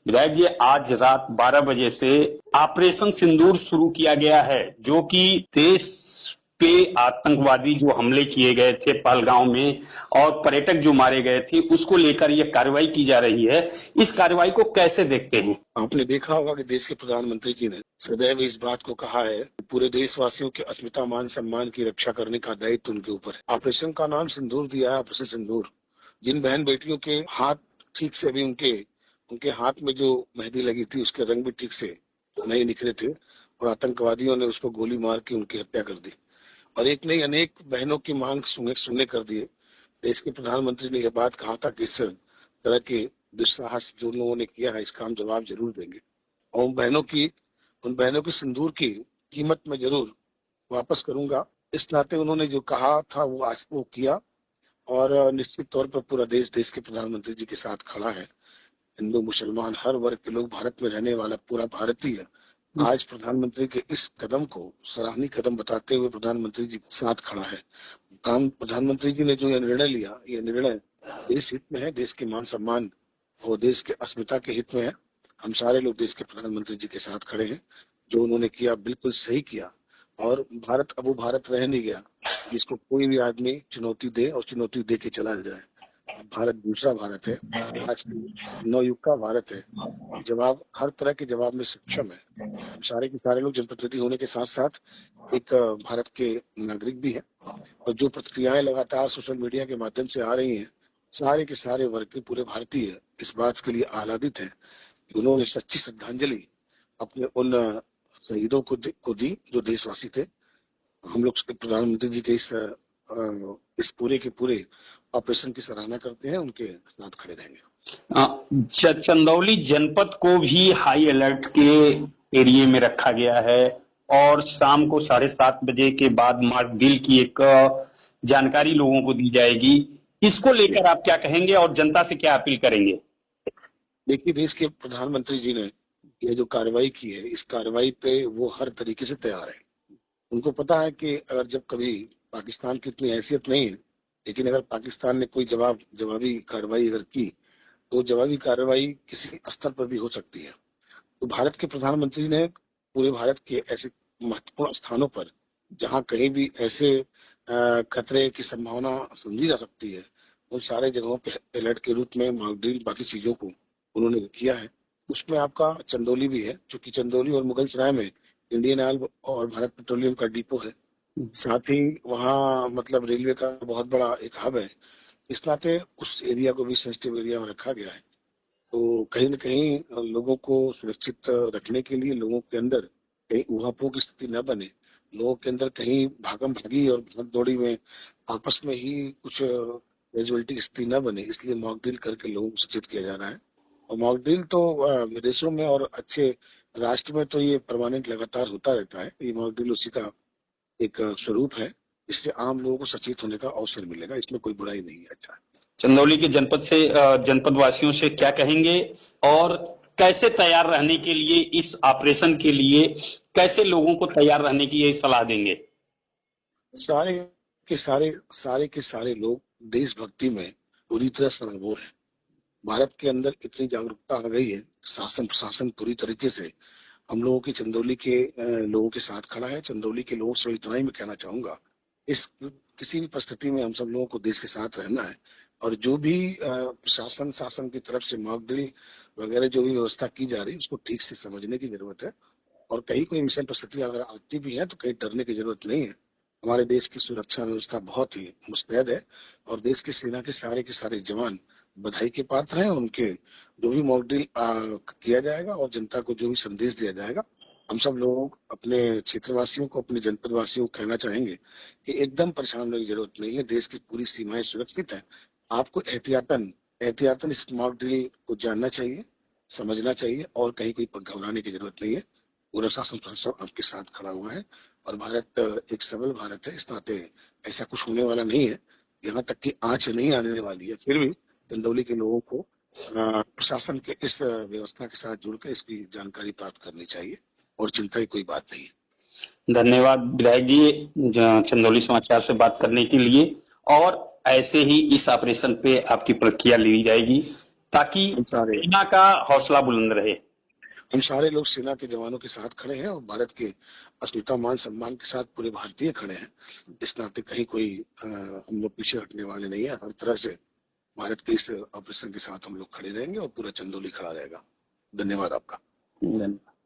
विधायक जी, आज रात 12 बजे से ऑपरेशन सिंदूर शुरू किया गया है, जो कि देश पे आतंकवादी जो हमले किए गए थे पहलगांव में और पर्यटक जो मारे गए थे, उसको लेकर यह कार्रवाई की जा रही है। इस कार्रवाई को कैसे देखते हैं? आपने देखा होगा कि देश के प्रधानमंत्री जी ने सदैव इस बात को कहा है, पूरे देशवासियों के अस्मिता मान सम्मान की रक्षा करने का दायित्व उनके ऊपर है। ऑपरेशन का नाम सिंदूर दिया है, ऑपरेशन सिंदूर। जिन बहन बेटियों के हाथ ठीक से भी उनके हाथ में जो मेहंदी लगी थी उसके रंग भी ठीक से नहीं निकले थे और आतंकवादियों ने उसको गोली मार के उनकी हत्या कर दी और एक नहीं अनेक बहनों की मांग सुने कर दिए। देश के प्रधानमंत्री ने यह बात कहा था कि इस तरह के दुस्साहस जो लोगों ने किया है इसका हम जवाब जरूर देंगे और उन बहनों की सिंदूर की कीमत में जरूर वापस करूंगा। इस नाते उन्होंने जो कहा था वो आज वो किया और निश्चित तौर पर पूरा देश के प्रधानमंत्री जी के साथ खड़ा है। हिंदू मुसलमान हर वर्ग के लोग, भारत में रहने वाला पूरा भारतीय आज प्रधानमंत्री के इस कदम को सराहनीय कदम बताते हुए प्रधानमंत्री जी के साथ खड़ा है। प्रधानमंत्री जी ने जो यह निर्णय लिया, यह निर्णय देश हित में है, देश के मान सम्मान और देश के अस्मिता के हित में है। हम सारे लोग देश के प्रधानमंत्री जी के साथ खड़े हैं। जो उन्होंने किया बिल्कुल सही किया और भारत अब वो भारत रह नहीं गया जिसको कोई भी आदमी चुनौती दे और चुनौती दे के चला जाए। भारत दूसरा भारत है, आज नवयुग का भारत है। जवाब हर तरह के जवाब में सक्षम है। हम सारे के सारे लोग जनप्रतिनिधि होने के साथ साथ एक भारत के नागरिक भी हैं और जो प्रतिक्रियाएं लगातार सोशल मीडिया के माध्यम से आ रही हैं, सारे के सारे वर्ग के पूरे भारतीय इस बात के लिए आह्लादित हैं कि उन्होंने सच्ची श्रद्धांजलि अपने उन शहीदों को दी जो देशवासी थे। हम लोग प्रधानमंत्री जी के इस पूरे के पूरे ऑपरेशन की सराहना करते हैं, उनके साथ खड़े रहेंगे। चंदौली जनपद को भी हाई अलर्ट के एरिया में रखा गया है और शाम को 7:30 बजे के बाद मॉक ड्रिल की एक जानकारी लोगों को दी जाएगी। इसको लेकर आप क्या कहेंगे और जनता से क्या अपील करेंगे? देखिए, देश के प्रधानमंत्री जी ने ये जो कार्रवाई की है, इस कार्रवाई पे वो हर तरीके से तैयार है। उनको पता है कि अगर जब कभी पाकिस्तान की इतनी हैसियत नहीं है, लेकिन अगर पाकिस्तान ने कोई जवाबी कार्रवाई अगर की तो जवाबी कार्रवाई किसी स्तर पर भी हो सकती है। तो भारत के प्रधानमंत्री ने पूरे भारत के ऐसे महत्वपूर्ण स्थानों पर जहां कहीं भी ऐसे खतरे की संभावना समझी जा सकती है, उन सारे जगहों पे अलर्ट के रूप में मॉक ड्रिल बाकी चीजों को उन्होंने किया है। उसमें आपका चंदौली भी है, क्योंकि चंदौली और मुगलसराय में इंडियन ऑयल और भारत पेट्रोलियम का डिपो है। साथ ही वहाँ मतलब रेलवे का बहुत बड़ा एक हब है। इस नाते उस एरिया को भी सेंसिटिव एरिया में रखा गया है। तो कहीं न कहीं लोगों को सुरक्षित रखने के लिए लोगों के अंदर कहीं ऊहापोह की स्थिति न बने, लोगों के अंदर कहीं भागम भागी और भाग दौड़ी में आपस में ही कुछ कैजुअलिटी की स्थिति न बने, इसलिए मॉक ड्रिल करके लोगों को सचेत किया जा रहा है। और मॉक ड्रिल तो विदेशों में और अच्छे राष्ट्र में तो ये परमानेंट लगातार होता रहता है। ये मॉक ड्रिल उसी का एक स्वरूप है, इससे आम लोगों को सचेत होने का अवसर मिलेगा। इसमें कोई बुराई नहीं है। अच्छा, चंदौली के जनपद वासियों से क्या कहेंगे और कैसे तैयार रहने के लिए, इस ऑपरेशन के लिए कैसे लोगों को तैयार रहने की ये सलाह देंगे? सारे के सारे लोग देशभक्ति में पूरी तरह सराबोर है। भारत के अंदर इतनी जागरूकता आ गई है, शासन प्रशासन पूरी तरीके से हम लोगों की चंदौली के लोगों के साथ खड़ा है। चंदौली के लोगों से इतना ही मैं कहना चाहूंगा, इस किसी भी परिस्थिति में हम सब लोगों को देश के साथ रहना है और जो भी प्रशासन शासन की तरफ से मॉक ड्रिल वगैरह जो भी व्यवस्था की जा रही है उसको ठीक से समझने की जरूरत है। और कहीं कोई विषम परिस्थिति अगर आती भी है तो कहीं डरने की जरूरत नहीं है। हमारे देश की सुरक्षा व्यवस्था बहुत ही मुस्तैद है और देश की सेना के सारे जवान बधाई के पात्र हैं। उनके जो भी मॉक ड्रिल किया जाएगा और जनता को जो भी संदेश दिया जाएगा, हम सब लोग अपने क्षेत्रवासियों को, अपने जनपद वासियों को कहना चाहेंगे कि एकदम परेशान होने की जरूरत नहीं है। देश की पूरी सीमाएं सुरक्षित है। आपको एहतियातन इस मॉक ड्रिल को जानना चाहिए, समझना चाहिए और कहीं कोई घबराने की जरूरत नहीं है। पूरा शासन प्रशासन आपके साथ खड़ा हुआ है और भारत एक सबल भारत है। इस नाते ऐसा कुछ होने वाला नहीं है, यहाँ तक कि आंच नहीं आने वाली है। फिर भी चंदौली के लोगों को प्रशासन के इस व्यवस्था के साथ जुड़कर इसकी जानकारी प्राप्त करनी चाहिए और चिंता की कोई बात नहीं है। धन्यवाद विधायक जी, चंदौली समाचार से बात करने के लिए। और ऐसे ही इस ऑपरेशन पे आपकी प्रतिक्रिया ली जाएगी। ताकि हम सारे सेना का हौसला बुलंद रहे। हम सारे लोग सेना के जवानों के साथ खड़े हैं और भारत के अस्मिता मान सम्मान के साथ पूरे भारतीय खड़े हैं। इस नाते कहीं कोई हम लोग पीछे हटने वाले नहीं है। हर तरह से भारत के इस ऑपरेशन के साथ हम लोग खड़े रहेंगे और पूरा चंदौली खड़ा रहेगा। धन्यवाद आपका। धन्यवाद।